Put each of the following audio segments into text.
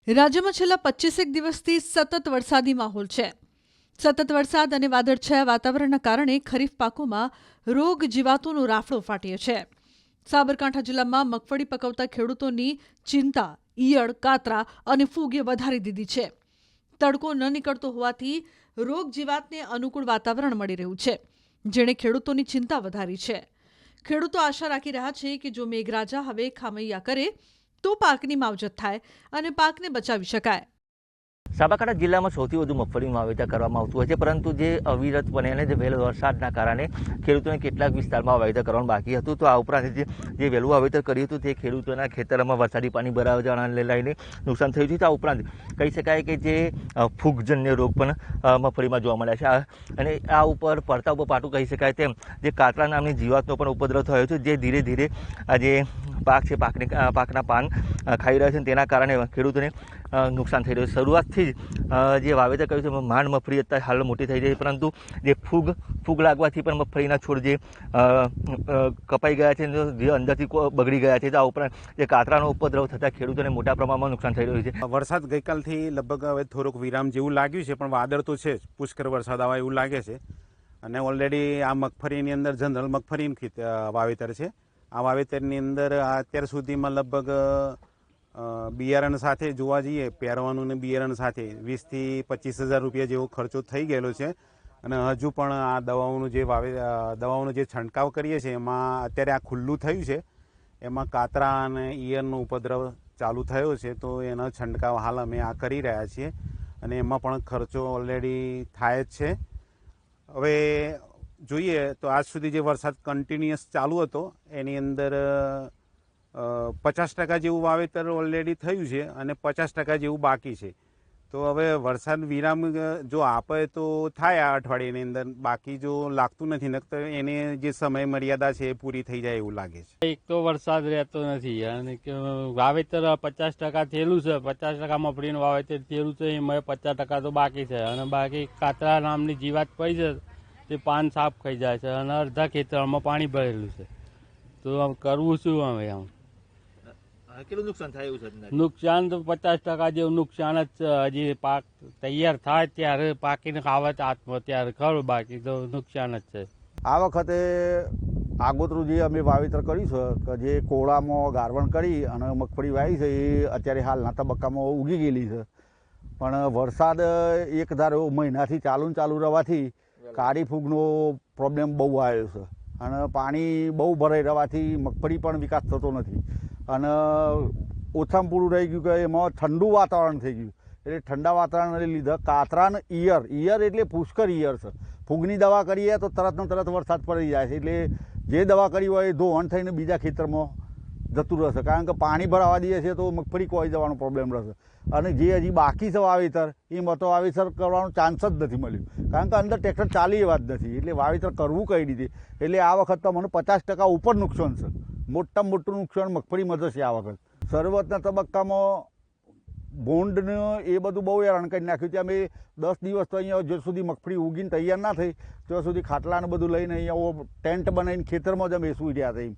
રાજ્યમાં છેલ્લા 25 દિવસથી સતત વરસાદી માહોલ છે. સતત વરસાદ અને વાદળછાયા વાતાવરણના કારણે ખરીફ પાકોમાં રોગ જીવાતોનો રાફડો ફાટ્યો છે. સાબરકાંઠા જિલ્લામાં મગફળી પકવતા ખેડૂતોની ચિંતા ઈયળ, કાતરા અને ફૂગે વધારી દીધી છે. તડકો ન નીકળતો હોવાથી રોગ જીવાતને અનુકૂળ વાતાવરણ મળી રહ્યું છે, જેણે ખેડૂતોની ચિંતા વધારી છે. ખેડૂતો આશા રાખી રહ્યા છે કે જો મેઘરાજા હવે ખામૈયા કરે તો પાકની માવજત થાય અને પાકને બચાવી શકાય. સાબરકાંઠા જિલ્લામાં સૌથી વધુ મગફળીનું વાવેતર કરવામાં આવતું હોય છે, પરંતુ જે અવિરતપણે અને જે વહેલો વરસાદના કારણે ખેડૂતોને કેટલાક વિસ્તારમાં વાવેતર કરવાનું બાકી હતું. તો આ ઉપરાંત જે વહેલું વાવેતર કર્યું હતું તે ખેડૂતોના ખેતરમાં વરસાદી પાણી ભરાવા જવાને લઈને નુકસાન થયું છે. તો આ ઉપરાંત કહી શકાય કે જે ફૂગજન્ય રોગ પણ મગફળીમાં જોવા મળ્યા છે, અને આ ઉપર પડતા ઉપર પાટું કહી શકાય તેમ જે કાતરા નામની જીવાતનો પણ ઉપદ્રવ થયો છે, જે ધીરે ધીરે આ જે પાક છે પાકના પાન ખાઈ રહ્યા છે. તેના કારણે ખેડૂતોને નુકસાન થઈ રહ્યું છે. શરૂઆતથી જ જે વાવેતર કર્યું છે માંડ મગફળી અત્યારે હાલ મોટી થઈ જાય, પરંતુ જે ફૂગ લાગવાથી પણ મગફળીના છોડ જે કપાઈ ગયા છે, જે અંદરથી બગડી ગયા છે. આ ઉપરાંત જે કાતરાનો ઉપદ્રવ થતાં ખેડૂતોને મોટા પ્રમાણમાં નુકસાન થઈ રહ્યું છે. વરસાદ ગઈકાલથી લગભગ હવે થોડોક વિરામ જેવું લાગ્યું છે, પણ વાદળ તો છે જ, પુષ્કળ વરસાદ આવે એવું લાગે છે. અને ઓલરેડી આ મગફળીની અંદર જનરલ મગફળીનું વાવેતર છે. આ વાવેતરની અંદર અત્યાર સુધીમાં લગભગ બિયારણ સાથે જોવા જઈએ, પહેરવાનું ને બિયારણ સાથે 20,000 થી 25,000 રૂપિયા જેવો ખર્ચો થઈ ગયેલો છે. અને હજુ પણ આ દવાઓનો જે છંટકાવ કરીએ છીએ એમાં અત્યારે આ ખુલ્લું થયું છે, એમાં કાતરા અને ઈયળનો ઉપદ્રવ ચાલુ થયો છે. તો એનો છંટકાવ હાલ અમે આ કરી રહ્યા છીએ, અને એમાં પણ ખર્ચો ઓલરેડી થાય જ છે. હવે જોઈએ તો આજ સુધી જે વરસાદ કન્ટિન્યુઅસ ચાલુ હતો એની અંદર 50% જેવું વાવેતર ઓલરેડી થયું છે અને 50% જેવું બાકી છે. તો હવે વરસાદ વિરામ જો આપે તો થાય આ અઠવાડિયાની અંદર, બાકી જો લાગતું નથી નકર એને જે સમય મર્યાદા છે એ પૂરી થઈ જાય એવું લાગે છે. એક તો વરસાદ રહેતો નથી અને વાવેતર 50% થયેલું છે, 50% મગફળીનું વાવેતર થયેલું છે, એમાં 50% તો બાકી છે. અને બાકી કાતરા નામની જીવાત પડી છે, તે પાન સાફ ખાઈ જાય છે અને અડધા ખેતરમાં પાણી ભરેલું છે. તો કરવું શું હવે? આમ કેટલું નુકસાન થાય એવું છે? નુકસાન તો 50% જેવું નુકસાન જ છે. હજી પાક તૈયાર થાય ત્યારે પાકીને ખાવા હાથમાં ત્યારે ખરું, બાકી તો નુકસાન જ છે. આ વખતે આગોતરું જે અમે વાવેતર કર્યું છે કે જે કોળામાં ગારવણ કરી અને મગફળી વાવી છે એ અત્યારે હાલના તબક્કામાં ઉગી ગયેલી છે. પણ વરસાદ એક ધારો મહિનાથી ચાલુ રહેવાથી કાળી ફૂગનો પ્રોબ્લેમ બહુ આવ્યો છે, અને પાણી બહુ ભરાઈ રહેવાથી મગફળી પણ વિકાસ થતો નથી. અને ઓછામાં પૂરું રહી ગયું કે એમાં ઠંડુ વાતાવરણ થઈ ગયું, એટલે ઠંડા વાતાવરણને લીધે કાતરાને ઈયળ એટલે પુષ્કળ ઈયળ છે. ફૂગની દવા કરીએ તો તરત વરસાદ પડી જાય છે, એટલે જે દવા કરી હોય એ ધોવાણ થઈને બીજા ખેતરમાં જતું રહેશે, કારણ કે પાણી ભરાવા દઈએ છે તો મગફળી કોઈ જવાનો પ્રોબ્લેમ રહેશે. અને જે હજી બાકી છે વાવેતર એમાં તો વાવેતર કરવાનો ચાન્સ જ નથી મળ્યું, કારણ કે અંદર ટ્રેક્ટર ચાલી એવા જ નથી, એટલે વાવેતર કરવું કઈ રીતે. એટલે આ વખત તો મને 50% ઉપર નુકસાન છે, મોટામાં મોટું નુકસાન મગફળીમાં જશે આ વખત. શરૂઆતના તબક્કામાં ભૂંડને એ બધું બહુ હેરાન કરી નાખ્યું છે. અમે 10 દિવસ તો અહીંયા જ્યાં સુધી મગફળી ઉગીને તૈયાર ના થઈ ત્યાં સુધી ખાટલાને બધું લઈને અહીંયા ટેન્ટ બનાવીને ખેતરમાં જ અમે સૂઈ રહ્યા હતા.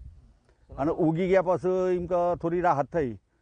અને ઉગી ગયા પછી એમ કે થોડી રાહત થઈ.